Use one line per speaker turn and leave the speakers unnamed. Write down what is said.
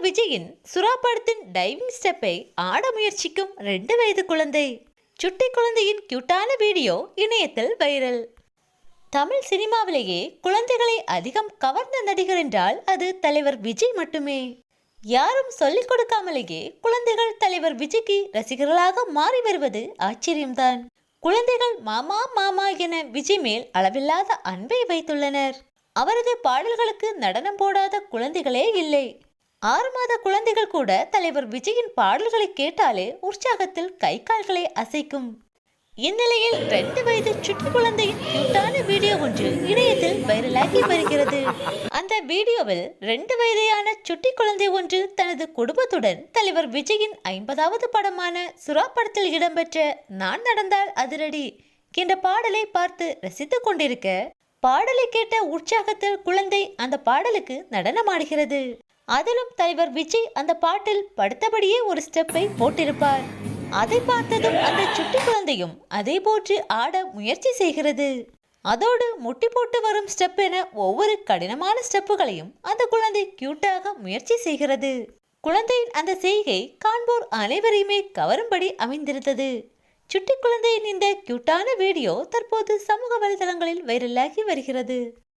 விஜயின் சுறா படத்தின் டைவிங் ஸ்டெப்பை ஆட முயற்சிக்கும் 2 வயது குழந்தை. சுட்டி குழந்தையின் கியூட்டான வீடியோ இணையத்தில் வைரல். தமிழ் சினிமாவிலேயே குழந்தைகளை அதிகம் கவர்ந்த நடிகர் என்றால் அது தலைவர் விஜய் மட்டுமே. யாரும் சொல்லிக் கொடுக்காமலேயே குழந்தைகள் தலைவர் விஜய்க்கு ரசிகர்களாக மாறி வருவது ஆச்சரியம்தான். குழந்தைகள் மாமா மாமா என விஜய் மேல் அளவில்லாத அன்பை வைத்துள்ளனர். அவரது பாடல்களுக்கு நடனம் போடாத குழந்தைகளே இல்லை. 6 மாத குழந்தைகள் கூட தலைவர் விஜயின் பாடல்களை கேட்டாலே உற்சாகத்தில் கை கால்களை அசைக்கும். இந்நிலையில் 2 வயது சுட்டி குழந்தையின் கியூட்டான வீடியோ ஒன்று இணையத்தில் வைரலாகி வருகிறது. அந்த வீடியோவில் 2 வயதையான சுட்டி குழந்தை ஒன்று தனது குடும்பத்துடன் தலைவர் விஜயின் 50வது படமான சுறா படத்தில் இடம்பெற்ற நான் நடந்தால் அதிரடி என்ற பாடலை பார்த்து ரசித்துக் கொண்டிருக்க, பாடலை கேட்ட உற்சாகத்தில் குழந்தை அந்த பாடலுக்கு நடனமாடுகிறது. அதிலும் தலைவர் விஜய் அந்த பாட்டில் படுத்தபடியே ஒரு ஸ்டெப்பை போட்டிருப்பார். அதை பார்த்ததும் அந்த சுட்டி குழந்தையும் அதே போன்று ஆட முயற்சி செய்கிறது. அதோடு முட்டி போட்டு வரும் ஸ்டெப் என ஒவ்வொரு கடினமான ஸ்டெப்புகளையும் அந்த குழந்தை கியூட்டாக முயற்சி செய்கிறது. குழந்தையின் அந்த செய்கை காண்போர் அனைவரையுமே கவரும்படி அமைந்திருந்தது. சுட்டி குழந்தையின் இந்த கியூட்டான வீடியோ தற்போது சமூக வலைதளங்களில் வைரலாகி வருகிறது.